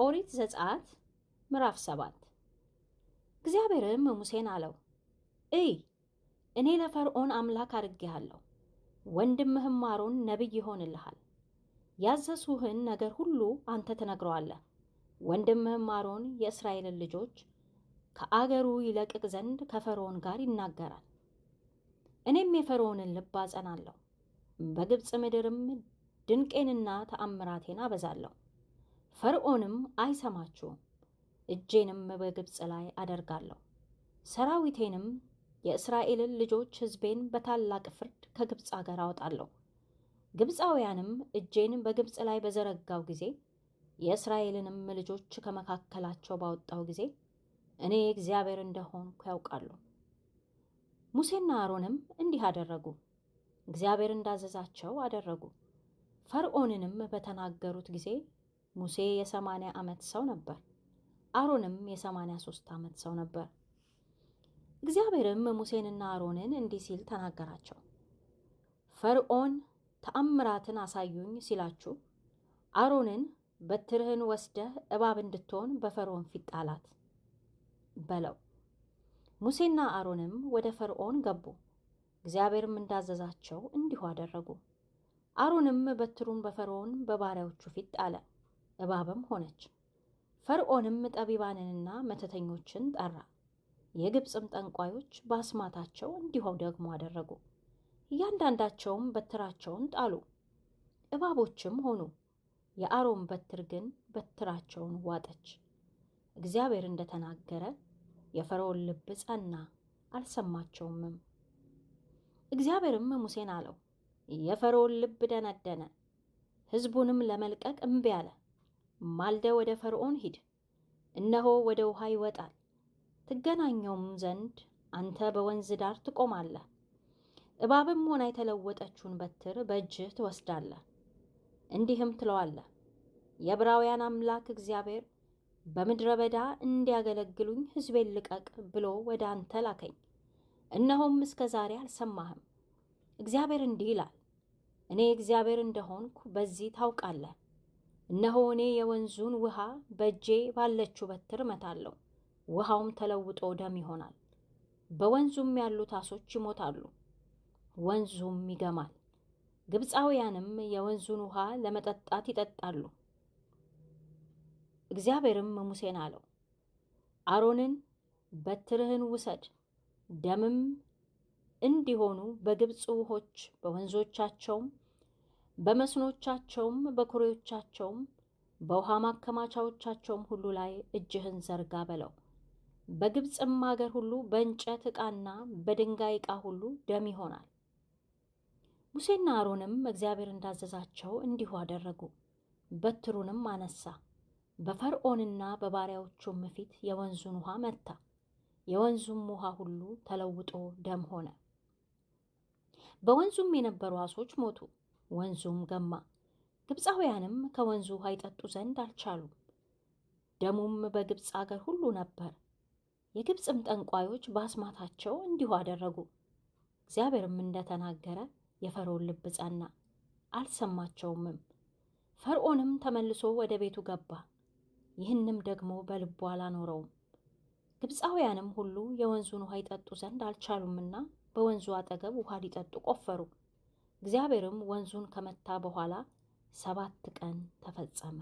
ኦሪት ዘጸአት ምዕራፍ 7 እግዚአብሔርም ሙሴን አለው፣ እኔ ለፈርዖን አምላክ አድርጌሃለሁ፣ ወንድምህም አሮን ነቢይ ይሆንልሃል። ያዘዝሁህን ነገር ሁሉ አንተ ትነግረዋለህ። ወንድምህም አሮን የእስራኤልን ልጆች ከአገሩ ይለቅቅ ዘንድ ከፈርዖን ጋር ይናገራል። እኔም የፈርዖንን ልብ አጸናለሁ፣ በግብፅ ምድርም ድንቄንና ተአምራቴን አበዛለሁ። ፈርዖንም አይሰማችሁም፣ እጄንም በግብፅ ላይ አደርጋለሁ። ሰራዊቴንም የእስራኤልን ልጆች ሕዝቤን በታላቅ ፍርድ ከግብፅ አገር አወጣለሁ። ግብፃውያንም እጄን በግብፅ ላይ በዘረጋው ጊዜ የእስራኤልንም ልጆች ከመካከላቸው ባወጣው ጊዜ እኔ እግዚአብሔር እንደሆንኩ ያውቃሉ። ሙሴና አሮንም እንዲህ አደረጉ፣ እግዚአብሔር እንዳዘዛቸው አደረጉ። ፈርዖንንም በተናገሩት ጊዜ ሙሴ የ80 ዓመት ሰው ነበር፣ አሮንም የ83 ዓመት ሰው ነበር። እግዚአብሔርም ሙሴንና አሮንን እንዲህ ሲል ተናገራቸው። ፈርዖን ተአምራትን አሳዩኝ ሲላችሁ አሮንን በትርህን ወስደህ እባብ እንድትሆን በፈርዖን ፊት ጣላት በለው። ሙሴና አሮንም ወደ ፈርዖን ገቡ፣ እግዚአብሔርም እንዳዘዛቸው እንዲሁ አደረጉ። አሮንም በትሩን በፈርዖን በባሪያዎቹ ፊት ጣለ፣ እባብም ሆነች። ፈርዖንም ጠቢባንንና መተተኞችን ጠራ፣ የግብፅም ጠንቋዮች በአስማታቸው እንዲሁ ደግሞ አደረጉ። እያንዳንዳቸውም በትራቸውን ጣሉ፣ እባቦችም ሆኑ። የአሮን በትር ግን በትራቸውን ዋጠች። እግዚአብሔር እንደተናገረ የፈርዖን ልብ ጸና፣ አልሰማቸውምም። እግዚአብሔርም ሙሴን አለው፣ የፈርዖን ልብ ደነደነ፣ ሕዝቡንም ለመልቀቅ እምቢ አለ። ማልደ ወደ ፈርዖን ሂድ፣ እነሆ ወደ ውሃ ይወጣል፣ ትገናኘውም ዘንድ አንተ በወንዝ ዳር ትቆማለህ። እባብም ሆና የተለወጠችውን በትር በእጅህ ትወስዳለህ። እንዲህም ትለዋለህ፣ የዕብራውያን አምላክ እግዚአብሔር በምድረ በዳ እንዲያገለግሉኝ ሕዝቤን ልቀቅ ብሎ ወደ አንተ ላከኝ። እነሆም እስከ ዛሬ አልሰማህም። እግዚአብሔር እንዲህ ይላል፣ እኔ እግዚአብሔር እንደሆንኩ በዚህ ታውቃለህ። እነሆ እኔ የወንዙን ውሃ በእጄ ባለችው በትር እመታለሁ፣ ውሃውም ተለውጦ ደም ይሆናል። በወንዙም ያሉት ዓሦች ይሞታሉ፣ ወንዙም ይገማል። ግብፃውያንም የወንዙን ውሃ ለመጠጣት ይጠጣሉ። እግዚአብሔርም ሙሴን አለው፣ አሮንን በትርህን ውሰድ፣ ደምም እንዲሆኑ በግብፅ ውሆች በወንዞቻቸውም በመስኖቻቸውም በኩሬዎቻቸውም በውሃ ማከማቻዎቻቸውም ሁሉ ላይ እጅህን ዘርጋ በለው። በግብፅም አገር ሁሉ በእንጨት ዕቃና በድንጋይ ዕቃ ሁሉ ደም ይሆናል። ሙሴና አሮንም እግዚአብሔር እንዳዘዛቸው እንዲሁ አደረጉ። በትሩንም አነሳ፣ በፈርዖንና በባሪያዎቹም ፊት የወንዙን ውሃ መታ። የወንዙም ውሃ ሁሉ ተለውጦ ደም ሆነ። በወንዙም የነበሩ ዓሦች ሞቱ፣ ወንዙም ገማ። ግብፃውያንም ከወንዙ ውሃ ይጠጡ ዘንድ አልቻሉም። ደሙም በግብፅ አገር ሁሉ ነበር። የግብፅም ጠንቋዮች በአስማታቸው እንዲሁ አደረጉ። እግዚአብሔርም እንደተናገረ የፈርዖን ልብ ጸና፣ አልሰማቸውምም። ፈርዖንም ተመልሶ ወደ ቤቱ ገባ፣ ይህንም ደግሞ በልቡ አላኖረውም። ግብፃውያንም ሁሉ የወንዙን ውሃ ይጠጡ ዘንድ አልቻሉምና በወንዙ አጠገብ ውሃ ሊጠጡ ቆፈሩ። እግዚአብሔርም ወንዙን ከመታ በኋላ 7 ቀን ተፈጸመ።